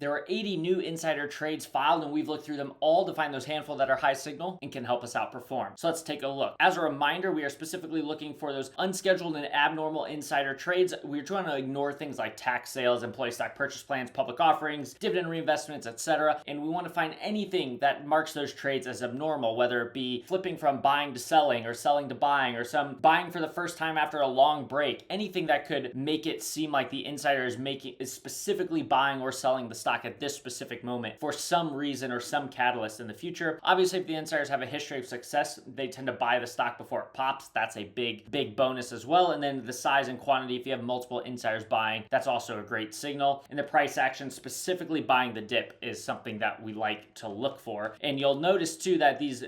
There were 80 new insider trades filed, and we've looked through them all to find those handful that are high signal and can help us outperform. So let's take a look. As a reminder, we are specifically looking for those unscheduled and abnormal insider trades. We're trying to ignore things like tax sales, employee stock purchase plans, public offerings, dividend reinvestments, etc. And we want to find anything that marks those trades as abnormal, whether it be flipping from buying to selling or selling to buying, or some buying for the first time after a long break. Anything that could make it seem like the insider is specifically buying or selling the stock at this specific moment for some reason or some catalyst in the future. Obviously, if the insiders have a history of success, they tend to buy the stock before it pops. That's a big bonus as well. And then the size and quantity, if you have multiple insiders buying, that's also a great signal. And the price action, specifically buying the dip, is something that we like to look for. And you'll notice too that these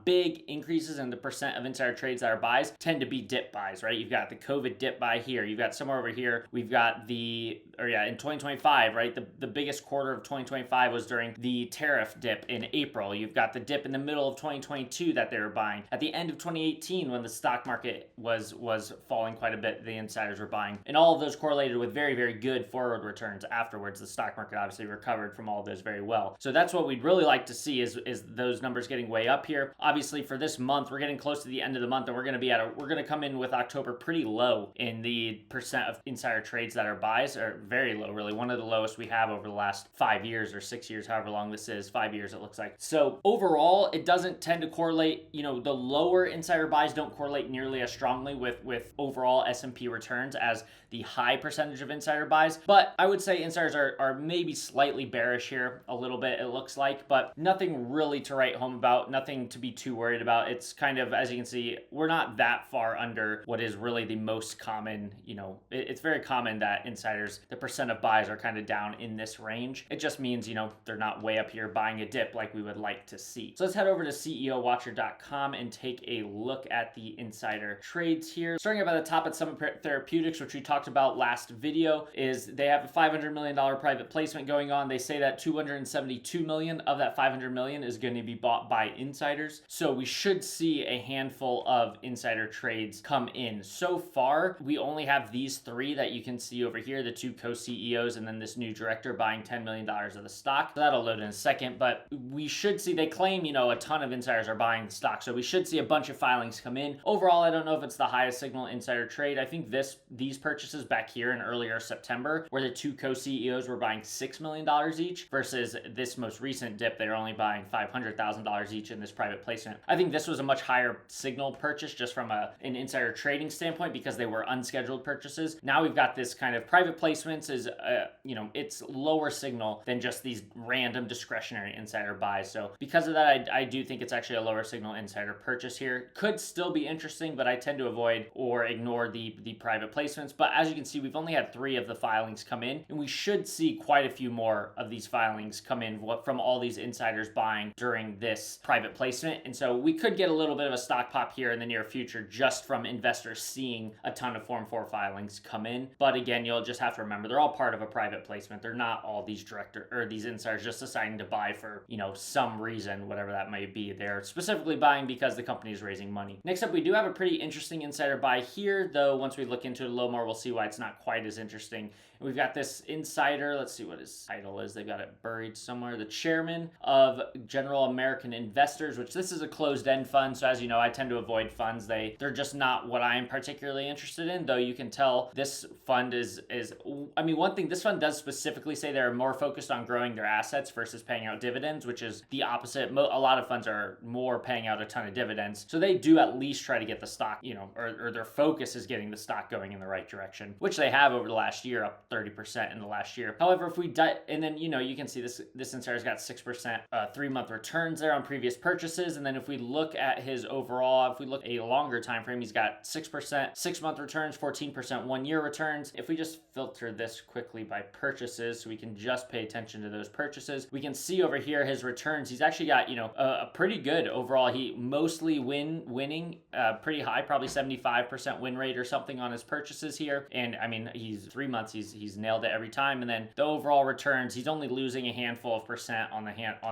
big increases in the percent of insider trades that are buys tend to be dip buys, right? You've got the COVID dip buy here. You've got somewhere over here. We've got in 2025, right? The biggest quarter of 2025 was during the tariff dip in April. You've got the dip in the middle of 2022 that they were buying. At the end of 2018, when the stock market was falling quite a bit, the insiders were buying. And all of those correlated with very good forward returns afterwards. The stock market obviously recovered from all of those very well. So that's what we'd really like to see is those numbers getting way up here. Obviously for this month, we're getting close to the end of the month, and we're going to come in with October pretty low in the percent of insider trades that are buys, or very low, really. One of the lowest we have over the last 5 years or 6 years, however long this is. 5 years it looks like. So overall, it doesn't tend to correlate. The lower insider buys don't correlate nearly as strongly with overall S&P returns as the high percentage of insider buys. But I would say insiders are maybe slightly bearish here a little bit, it looks like, but nothing really to write home about, nothing to be too worried about. It's kind of, as you can see, we're not that far under what is really the most common, it's very common that insiders, the percent of buys are kind of down in this range. It just means, they're not way up here buying a dip like we would like to see. So let's head over to CEOwatcher.com and take a look at the insider trades here. Starting up at the top at Summit Therapeutics, which we talked about last video, is they have a $500 million private placement going on. They say that $272 million of that $500 million is going to be bought by insiders. So we should see a handful of insider trades come in. So far, we only have these three that you can see over here, the two co-CEOs and then this new director buying $10 million of the stock. So that'll load in a second, but we should see, they claim, a ton of insiders are buying the stock. So we should see a bunch of filings come in. Overall, I don't know if it's the highest signal insider trade. I think these purchases back here in earlier September, where the two co-CEOs were buying $6 million each, versus this most recent dip, they're only buying $500,000 each in this private placement. I think this was a much higher signal purchase just from an insider trading standpoint because they were unscheduled purchases. Now we've got this kind of private placements is, it's lower signal than just these random discretionary insider buys. So because of that, I do think it's actually a lower signal insider purchase here. Could still be interesting, but I tend to avoid or ignore the private placements. But as you can see, we've only had 3 of the filings come in, and we should see quite a few more of these filings come in from all these insiders buying during this private placement. And so we could get a little bit of a stock pop here in the near future just from investors seeing a ton of Form 4 filings come in. But again, you'll just have to remember they're all part of a private placement. They're not all these these insiders just deciding to buy for, some reason, whatever that may be. They're specifically buying because the company is raising money. Next up, we do have a pretty interesting insider buy here, though once we look into it a little more, we'll see why it's not quite as interesting. And we've got this insider, let's see what his title is. They've got it buried somewhere. The chairman of General American Investors, which this is a closed-end fund. So as you know, I tend to avoid funds. They're just not what I am particularly interested in, though you can tell this fund one thing, this fund does specifically say they're more focused on growing their assets versus paying out dividends, which is the opposite. A lot of funds are more paying out a ton of dividends. So they do at least try to get the stock, or their focus is getting the stock going in the right direction, which they have over the last year, up 30% in the last year. However, if we and then you can see this insider's got 6% 3-month returns there on previous purchases. And then if we look at his overall, if we look at a longer time frame, he's got 6% 6-month returns, 14% 1-year returns. If we just filter this quickly by purchases, so we can just pay attention to those purchases, we can see over here his returns. He's actually got a pretty good overall. He mostly winning pretty high, probably 75% win rate or something on his purchases here. And I mean, he's 3 months, he's he's nailed it every time. And then the overall returns, he's only losing a handful of percent on the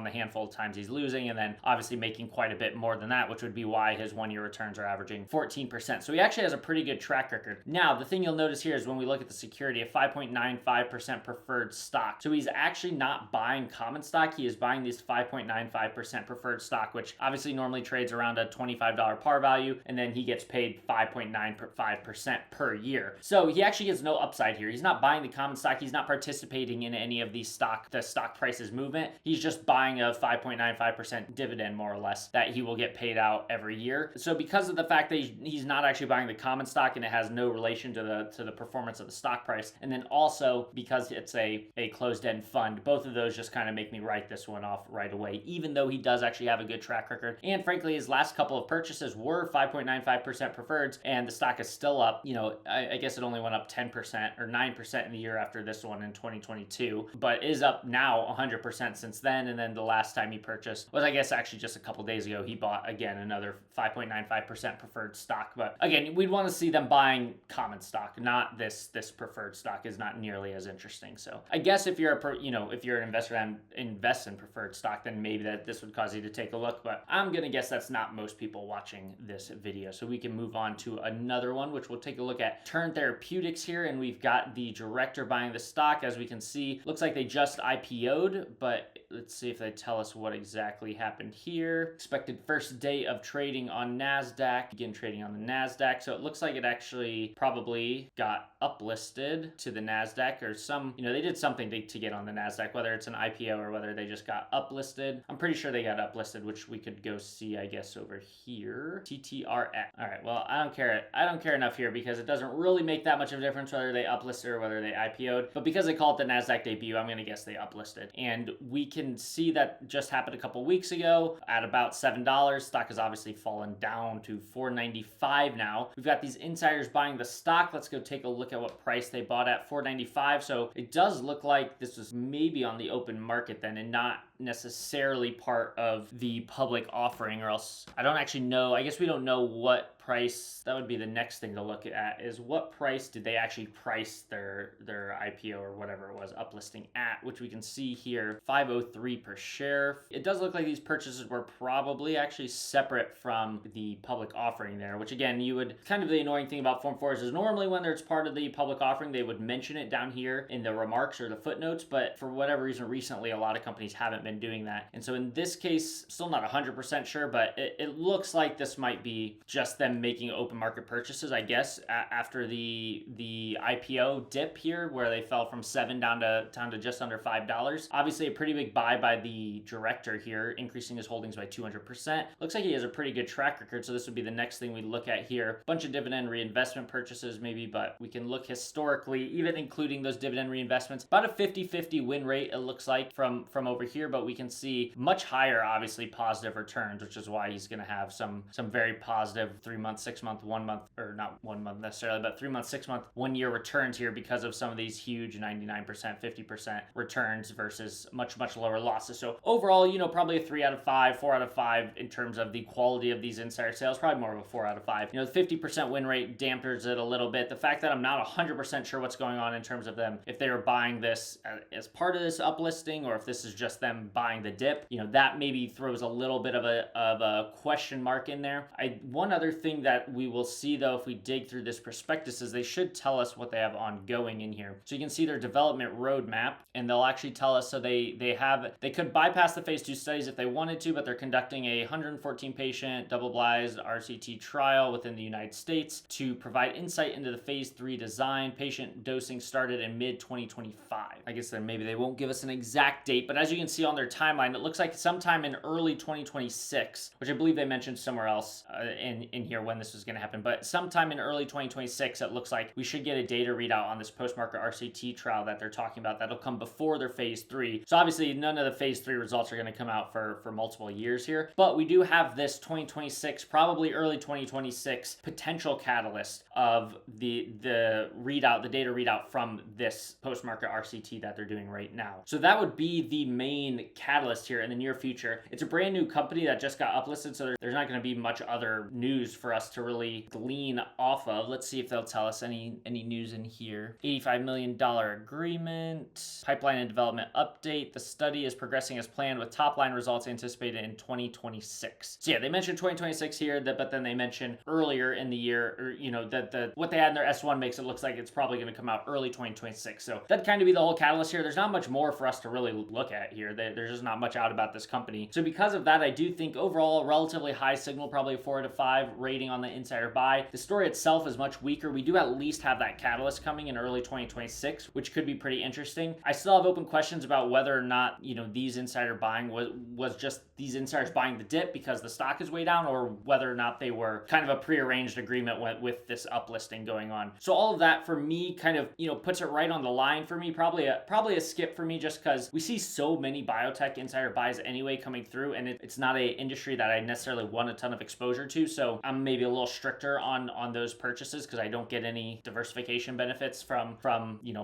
handful of times he's losing, and then obviously making quite a bit more than that, which would be why his 1-year returns are averaging 14%. So he actually has a pretty good track record. Now, the thing you'll notice here is when we look at the security, a 5.95% preferred stock. So he's actually not buying common stock. He is buying this 5.95% preferred stock, which obviously normally trades around a $25 par value, and then he gets paid 5.95% per year. So he actually gets no upside here. He's not buying the common stock. He's not participating in any of the stock prices movement. He's just buying a 5.95% dividend, more or less, that he will get paid out every year. So because of the fact that he's not actually buying the common stock and it has no relation to the performance of the stock price, and then also because it's a closed-end fund, both of those just kind of make me write this one off right away, even though he does actually have a good track record. And frankly, his last couple of purchases were 5.95% preferreds, and the stock is still up. You know, I guess it only went up 10% or 9% in the year after this one in 2022, but is up now 100% since then. And then the last time he purchased was, I guess, actually just a couple days ago. He bought again another 5.95% preferred stock. But again, we'd want to see them buying common stock, not this preferred stock is not nearly as interesting. So I guess if you're if you're an investor that invests in preferred stock, then maybe this would cause you to take a look. But I'm gonna guess that's not most people watching this video. So we can move on to another one, which we'll take a look at Turn Therapeutics here, and we've got the director buying the stock. As we can see, looks like they just IPO'd, but let's see if they tell us what exactly happened here. Expected first day of trading on NASDAQ, begin trading on the NASDAQ. So it looks like it actually probably got uplisted to the NASDAQ, or they did something to get on the NASDAQ, whether it's an IPO or whether they just got uplisted. I'm pretty sure they got uplisted, which we could go see, I guess, over here. TTRX. All right, well, I don't care enough here because it doesn't really make that much of a difference whether they uplisted or whether they IPO'd. But because they call it the NASDAQ debut, I'm going to guess they uplisted. And we can see that just happened a couple weeks ago at about $7. Stock has obviously fallen down to $4.95 now. We've got these insiders buying the stock. Let's go take a look at what price they bought at, $4.95. So it does look like this was maybe on the open market then, and not necessarily part of the public offering, or else I don't actually know. I guess we don't know what price. That would be the next thing to look at, is what price did they actually price their IPO or whatever it was uplisting at, which we can see here, $5.03 per share. It does look like these purchases were probably actually separate from the public offering there, which again, kind of the annoying thing about Form 4s is normally when it's part of the public offering, they would mention it down here in the remarks or the footnotes, but for whatever reason recently, a lot of companies haven't been doing that. And so in this case, still not 100% sure, but it looks like this might be just them making open market purchases, I guess, after the IPO dip here, where they fell from $7 down to just under $5. Obviously a pretty big buy by the director here, increasing his holdings by 200%. Looks like he has a pretty good track record, so this would be the next thing we look at here. Bunch of dividend reinvestment purchases maybe, but we can look historically, even including those dividend reinvestments, about a 50-50 win rate it looks like from over here, but we can see much higher, obviously, positive returns, which is why he's going to have some very positive 3 month, 6 month, 1 month, or not 1 month necessarily, but 3 month, 6 month, 1 year returns here because of some of these huge 99%, 50% returns versus much lower losses. So overall, probably a 3 out of 5, 4 out of 5 in terms of the quality of these insider sales, probably more of a 4 out of 5. The 50% win rate dampers it a little bit. The fact that I'm not 100% sure what's going on in terms of them, if they were buying this as part of this uplisting, or if this is just them buying the dip, that maybe throws a little bit of a question mark in there. One other thing that we will see though, if we dig through this prospectus, is they should tell us what they have ongoing in here. So you can see their development roadmap, and they'll actually tell us, so they could bypass the phase 2 studies if they wanted to, but they're conducting a 114 patient double-blind RCT trial within the United States to provide insight into the phase 3 design. Patient dosing started in mid 2025. I guess then maybe they won't give us an exact date, but as you can see on their timeline, it looks like sometime in early 2026, which I believe they mentioned somewhere else in here when this was going to happen, but sometime in early 2026, it looks like we should get a data readout on this post-market RCT trial that they're talking about. That'll come before their phase 3. So obviously none of the phase 3 results are going to come out for multiple years here, but we do have this 2026, probably early 2026 potential catalyst of the readout, the data readout from this post-market RCT that they're doing right now. So that would be the main catalyst here in the near future. It's a brand new company that just got uplisted, so there's not going to be much other news for for us to really glean off of. Let's see if they'll tell us any news in here. $85 million agreement, pipeline and development update. The study is progressing as planned with top line results anticipated in 2026. So yeah, they mentioned 2026 here, but then they mentioned earlier in the year, or that what they had in their S1 makes it looks like it's probably going to come out early 2026. So that'd kind of be the whole catalyst here. There's not much more for us to really look at here. There's just not much out about this company. So because of that, I do think overall a relatively high signal, probably a 4 to 5 rating on the insider buy. The story itself is much weaker. We do at least have that catalyst coming in early 2026, which could be pretty interesting. I still have open questions about whether or not, these insider buying was just these insiders buying the dip because the stock is way down, or whether or not they were kind of a prearranged agreement with this uplisting going on. So all of that for me kind of, puts it right on the line for me. Probably a skip for me, just because we see so many biotech insider buys anyway coming through, and it's not a industry that I necessarily want a ton of exposure to. So I'm maybe a little stricter on those purchases because I don't get any diversification benefits from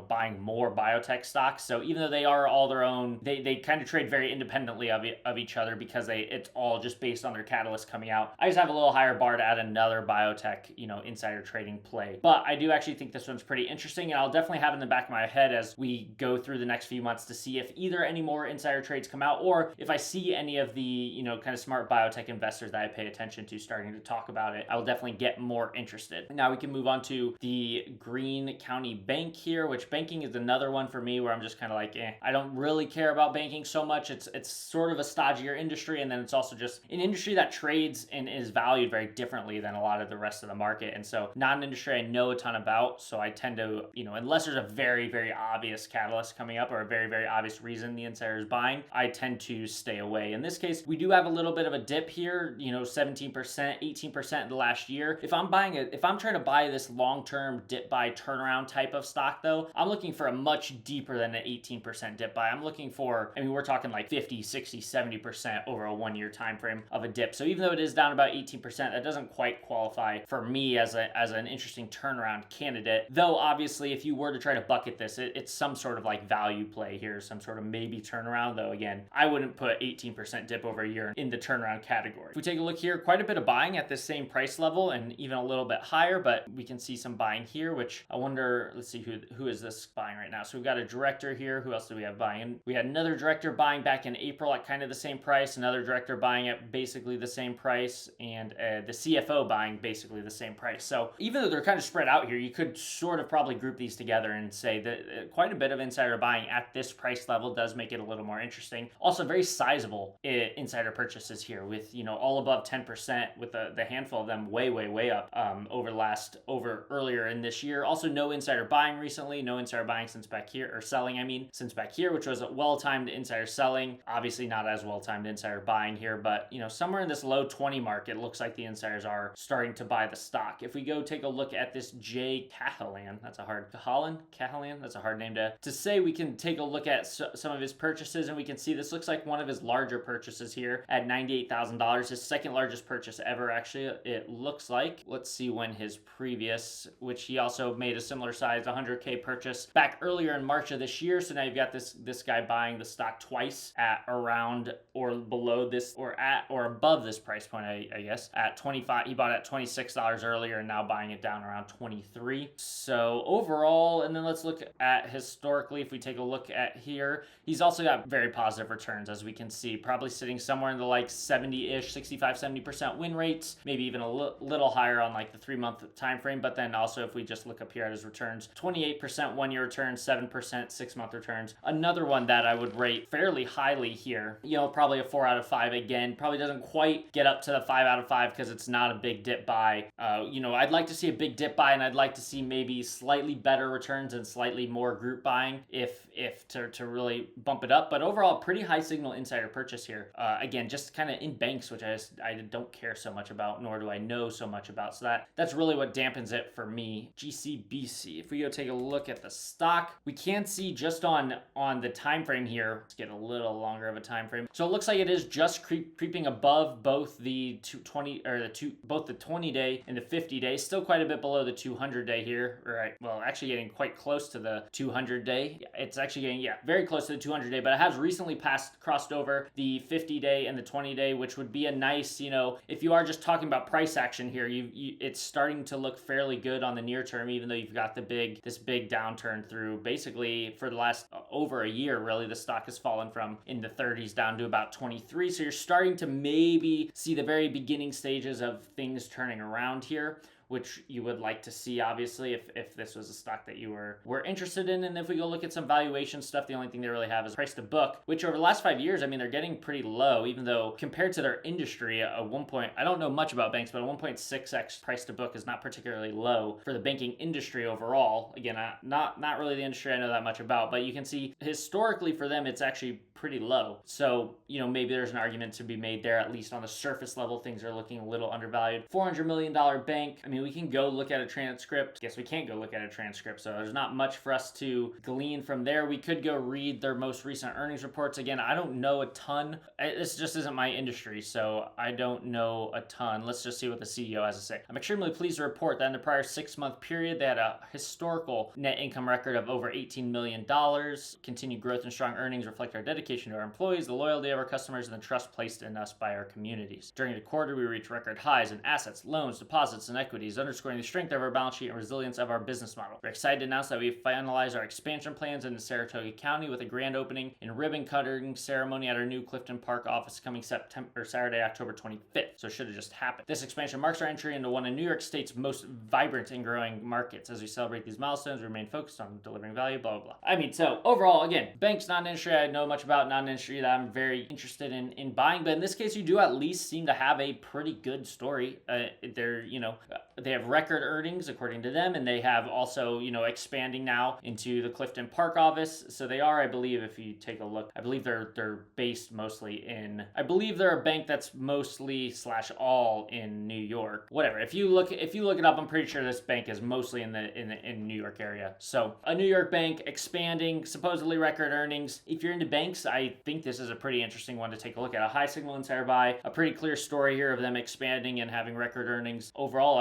buying more biotech stocks. So even though they are all their own, they kind of trade very independently of each other because it's all just based on their catalyst coming out. I just have a little higher bar to add another biotech, insider trading play. But I do actually think this one's pretty interesting, and I'll definitely have it in the back of my head as we go through the next few months to see if either any more insider trades come out, or if I see any of the, kind of smart biotech investors that I pay attention to starting to talk about it. I will definitely get more interested. Now we can move on to the Greene County Bank here, which banking is another one for me where I'm just kind of like, I don't really care about banking so much. It's sort of a stodgier industry, and then it's also just an industry that trades and is valued very differently than a lot of the rest of the market. And so not an industry I know a ton about, so I tend to, unless there's a very, very obvious catalyst coming up or a very, very obvious reason the insider is buying, I tend to stay away. In this case, we do have a little bit of a dip here, 17%, 18% in the last year. If I'm trying to buy this long-term dip buy turnaround type of stock though, I'm looking for a much deeper than an 18% dip buy. I'm looking for, we're talking like 50, 60, 70% over a 1-year time frame of a dip. So even though it is down about 18%, that doesn't quite qualify for me as an interesting turnaround candidate. Though obviously if you were to try to bucket this, it's some sort of like value play here, some sort of maybe turnaround, though again, I wouldn't put 18% dip over a year in the turnaround category. If we take a look here, quite a bit of buying at this same price level and even a little bit higher, but we can see some buying here, which I wonder, let's see who is this buying right now. So we've got a director here. Who else do we have buying? We had another director buying back in April at kind of the same price, another director buying at basically the same price, and the CFO buying basically the same price. So even though they're kind of spread out here, you could sort of probably group these together and say that quite a bit of insider buying at this price level does make it a little more interesting. Also very sizable insider purchases here with, all above 10%, with the handful of them way up over earlier in this year. Also no insider buying recently, no insider buying since back here, or selling, since back here, which was a well-timed insider selling. Obviously not as well-timed insider buying here, but, somewhere in this low 20 mark, it looks like the insiders are starting to buy the stock. If we go take a look at this Jay Cahalan, that's a hard name to say, we can take a look at some of his purchases, and we can see this looks like one of his larger purchases here at $98,000, his second largest purchase ever, actually, it looks like. Let's see when his previous, which he also made a similar size 100K purchase back earlier in March of this year. So now you've got this guy buying the stock twice at around or below this, or at or above this price point, I guess, at 25. He bought it at $26 earlier and now buying it down around 23. So overall, and then let's look at historically, if we take a look at here, he's also got very positive returns, as we can see, probably sitting somewhere in the like 70-ish, 65-70% win rates, maybe even a little higher on like the 3-month time frame. But then also if we just look up here at his returns, 28% 1-year returns, 7% 6-month returns. Another one that I would rate fairly highly here, probably a 4 out of 5 again, probably doesn't quite get up to the 5 out of 5 because it's not a big dip buy. I'd like to see a big dip buy, and I'd like to see maybe slightly better returns and slightly more group buying if to really bump it up. But overall, pretty high signal insider purchase here. Again, just kind of in banks, which I don't care so much about, nor do I know so much about. So that's really what dampens it for me. GCBC. If we go take a look at the stock, we can see just on the time frame here. Let's get a little longer of a time frame. So it looks like it is just creeping above both the 20-day and the 50-day. Still quite a bit below the 200-day here. Right. Well, actually getting quite close to the 200-day. It's actually getting very close to the 200-day, but it has recently crossed over the 50-day and the 20-day, which would be a nice, if you are just talking about price price action here, it's starting to look fairly good on the near term, even though you've got this big downturn through basically for the last over a year. Really, the stock has fallen from in the 30s down to about 23. So you're starting to maybe see the very beginning stages of things turning around here, which you would like to see, obviously, if this was a stock that you were interested in. And if we go look at some valuation stuff, the only thing they really have is price to book, which over the last 5 years, I mean, they're getting pretty low, even though compared to their industry, I don't know much about banks, but a 1.6x price to book is not particularly low for the banking industry overall. Again, not really the industry I know that much about, but you can see historically for them, it's actually pretty low. So, maybe there's an argument to be made there, at least on the surface level, things are looking a little undervalued. $400 million bank. I mean, we can go look at a transcript. Guess we can't go look at a transcript, so there's not much for us to glean from there. We could go read their most recent earnings reports. Again, I don't know a ton. This just isn't my industry, so I don't know a ton. Let's just see what the CEO has to say. I'm extremely pleased to report that in the prior 6-month period, they had a historical net income record of over $18 million. Continued growth and strong earnings reflect our dedication to our employees, the loyalty of our customers, and the trust placed in us by our communities. During the quarter, we reached record highs in assets, loans, deposits, and equities, underscoring the strength of our balance sheet and resilience of our business model. We're excited to announce that we've finalized our expansion plans into Saratoga County with a grand opening and ribbon cutting ceremony at our new Clifton Park office coming Saturday, October 25th. So it should have just happened. This expansion marks our entry into one of New York State's most vibrant and growing markets. As we celebrate these milestones, we remain focused on delivering value, blah, blah, blah. I mean, so overall, again, banks, not an industry I know much about, not an industry that I'm very interested in buying, but in this case, you do at least seem to have a pretty good story. They have record earnings according to them, and they have also, expanding now into the Clifton Park office. So they are, I believe, if you take a look, I believe they're based mostly I believe they're a bank that's mostly / all in New York. Whatever. If you look it up, I'm pretty sure this bank is mostly in the New York area. So a New York bank expanding, supposedly record earnings. If you're into banks, I think this is a pretty interesting one to take a look at. A high signal insider buy, a pretty clear story here of them expanding and having record earnings. Overall,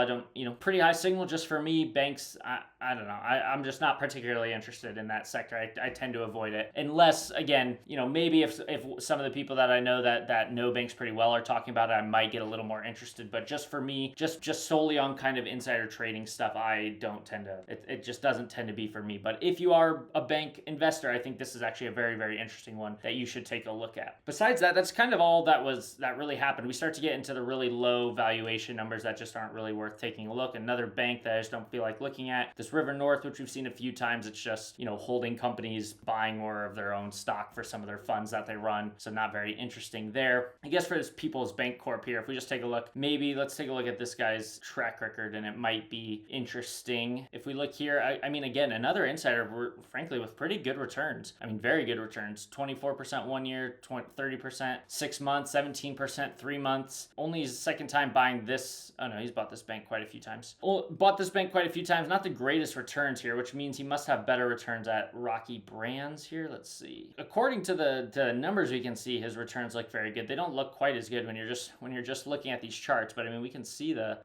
pretty high signal just for me. Banks, I don't know. I'm just not particularly interested in that sector. I tend to avoid it unless, again, maybe if some of the people that I know that know banks pretty well are talking about it, I might get a little more interested. But just for me, just solely on kind of insider trading stuff, I don't tend to. It just doesn't tend to be for me. But if you are a bank investor, I think this is actually a very, very interesting one that you should take a look at. Besides that, that's kind of all that really happened. We start to get into the really low valuation numbers that just aren't really worth taking a look. Another bank that I just don't feel like looking at, this River North, which we've seen a few times. It's just, holding companies buying more of their own stock for some of their funds that they run. So not very interesting there. I guess for this People's Bank Corp here, if we just take a look, maybe let's take a look at this guy's track record and it might be interesting. If we look here, I mean, again, another insider, frankly, with pretty good returns. I mean, very good returns. 24% 1 year, 30% 6 months, 17% 3 months. Only his second time buying this. Oh no, he's bought this bank quite a few times. Bought this bank quite a few times. Not the greatest returns here, which means he must have better returns at Rocky Brands here. Let's see. According to the numbers we can see, his returns look very good. They don't look quite as good when you're just looking at these charts, but I mean we can see the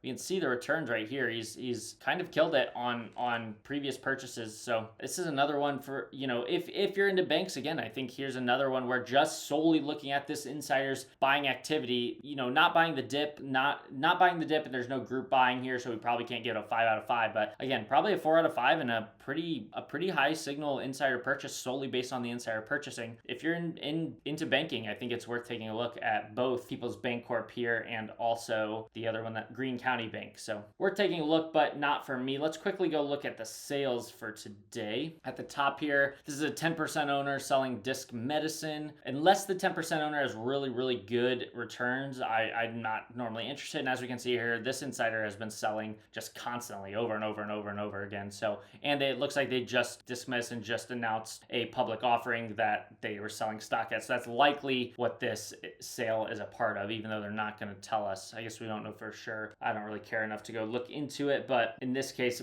returns right here. He's kind of killed it on previous purchases. So this is another one for, if you're into banks, again, I think here's another one where just solely looking at this insider's buying activity, not buying the dip, not buying the dip, and there's no group buying here, so we probably can't give it a 5 out of 5, but again, probably a 4 out of 5 and a pretty high signal insider purchase solely based on the insider purchasing. If you're into banking, I think it's worth taking a look at both People's Bank Corp here and also the other one, that Greene County Bank. So worth taking a look, but not for me. Let's quickly go look at the sales for today. At the top here, this is a 10% owner selling Disc Medicine. Unless the 10% owner has really, really good returns, I'm not normally interested. And as we can see here, this insider has been selling just constantly over and over and over and over again. So, and it looks like Disc Medicine just announced a public offering that they were selling stock at. So that's likely what this sale is a part of, even though they're not going to tell us. I guess we don't know for sure. I don't really care enough to go look into it. But in this case,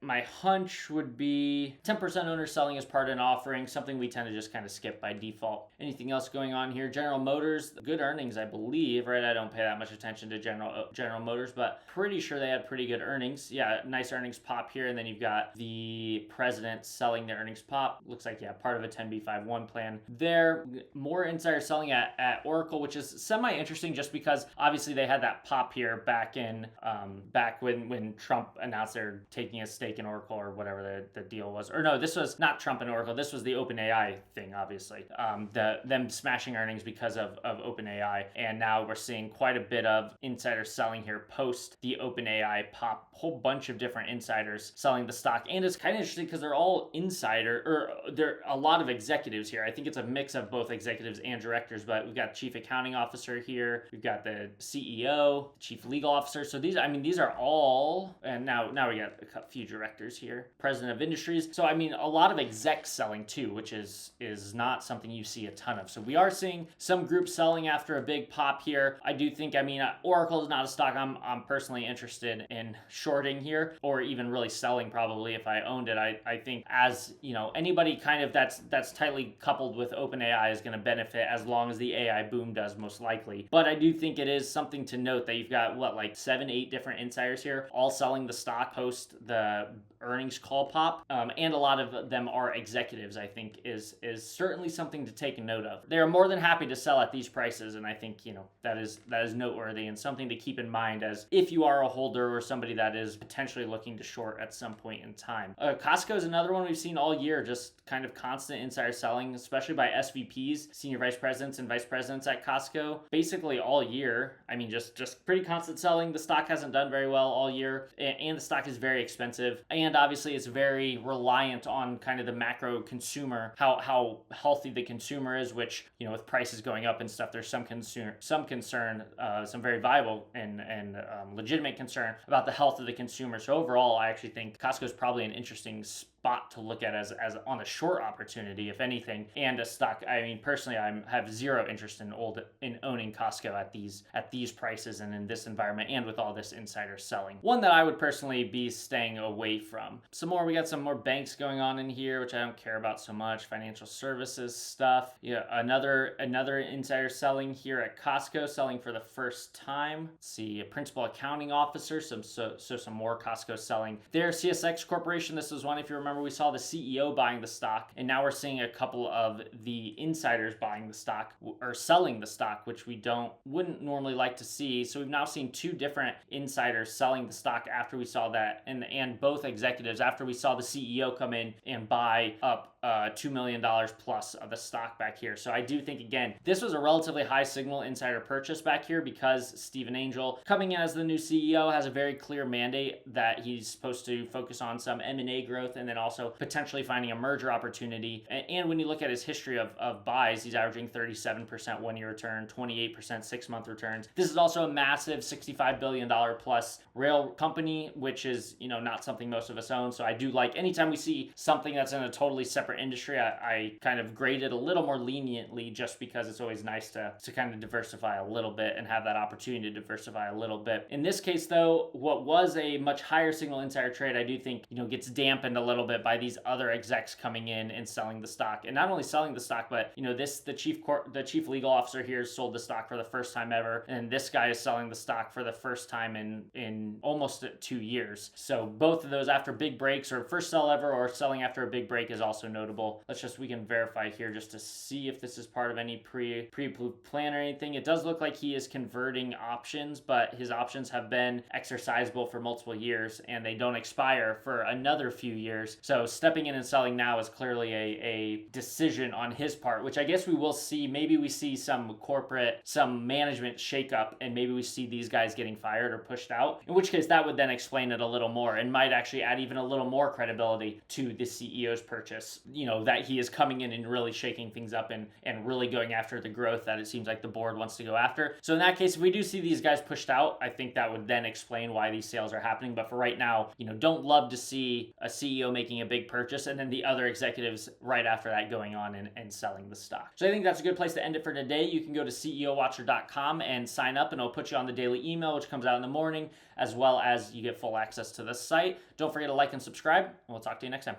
my hunch would be 10% owners selling as part of an offering, something we tend to just kind of skip by default. Anything else going on here? General Motors, good earnings, I believe, right? I don't pay that much attention to General Motors, but pretty sure they had pretty good earnings. Yeah, nice earnings pop here, and then you've got the president selling the earnings pop. Looks like, yeah, part of a 10b5-1 plan there. More insider selling at Oracle, which is semi-interesting just because obviously they had that pop here back when Trump announced they're taking a stake in Oracle or whatever the deal was. Or no, this was not Trump and Oracle. This was the OpenAI thing, obviously. Them smashing earnings because of OpenAI. And now we're seeing quite a bit of insider selling here post the OpenAI pop. Whole bunch of different insiders selling the stock. And it's kind of interesting because they're all they're a lot of executives here. I think it's a mix of both executives and directors, but we've got chief accounting officer here. We've got the CEO, chief legal officer. So these are all, and now we got a few directors here. President of industries. So a lot of execs selling too, which is not something you see a ton of. So we are seeing some groups selling after a big pop here. I do think, Oracle is not a stock I'm personally interested in shorting here, or even really selling probably if I owned it. I think as, anybody kind of that's tightly coupled with OpenAI is going to benefit as long as the AI boom does, most likely. But I do think it is something to note that you've got 7-8 different insiders here all selling the stock post the earnings call pop, and a lot of them are executives. I think is certainly something to take note of. They are more than happy to sell at these prices, and I think that is noteworthy and something to keep in mind as if you are a holder or somebody that is potentially looking to short at some point in time. Costco is another one we've seen all year, just kind of constant insider selling, especially by SVPs, senior vice presidents and vice presidents at Costco, basically all year. Just pretty constant selling. The stock hasn't done very well all year, and the stock is very expensive, and obviously it's very reliant on kind of the macro consumer, how healthy the consumer is, which, with prices going up and stuff, there's some concern, some very viable and legitimate concern about the health of the consumer. So overall, I actually think Costco is probably an interesting spot to look at as on a short opportunity, if anything, and a stock. Personally, I have zero interest in owning Costco at these prices and in this environment, and with all this insider selling. One that I would personally be staying away from. We got some more banks going on in here, which I don't care about so much. Financial services stuff. Yeah, another insider selling here at Costco, selling for the first time. Let's see, a principal accounting officer. Some more Costco selling there. CSX Corporation. This was one, if you remember, we saw the CEO buying the stock, and now we're seeing a couple of the insiders buying the stock or selling the stock, which we wouldn't normally like to see. So we've now seen two different insiders selling the stock after we saw that, and both executives after we saw the CEO come in and buy up $2 million plus of the stock back here. So I do think, again, this was a relatively high signal insider purchase back here because Stephen Angel, coming in as the new CEO, has a very clear mandate that he's supposed to focus on some M&A growth and then also potentially finding a merger opportunity. And when you look at his history of buys, he's averaging 37% one-year return, 28% 6-month returns. This is also a massive $65 billion plus rail company, which is, not something most of us own. So I do like anytime we see something that's in a totally separate industry, I kind of grade it a little more leniently, just because it's always nice to kind of diversify a little bit and have that opportunity to diversify a little bit. In this case, though, what was a much higher signal insider trade, I do think, gets dampened a little bit by these other execs coming in and selling the stock. And not only selling the stock, but, the chief legal officer here sold the stock for the first time ever, and this guy is selling the stock for the first time in almost 2 years. So both of those after big breaks, or first sell ever, or selling after a big break, is also notable. We can verify here just to see if this is part of any pre-approved plan or anything. It does look like he is converting options, but his options have been exercisable for multiple years and they don't expire for another few years. So stepping in and selling now is clearly a decision on his part, which I guess we will see. Maybe we see some management shakeup, and maybe we see these guys getting fired or pushed out, in which case that would then explain it a little more and might actually add even a little more credibility to the CEO's purchase. that he is coming in and really shaking things up and really going after the growth that it seems like the board wants to go after. So in that case, if we do see these guys pushed out, I think that would then explain why these sales are happening. But for right now, don't love to see a CEO making a big purchase and then the other executives right after that going on and selling the stock. So I think that's a good place to end it for today. You can go to ceowatcher.com and sign up, and it'll put you on the daily email, which comes out in the morning, as well as you get full access to the site. Don't forget to like and subscribe, and we'll talk to you next time.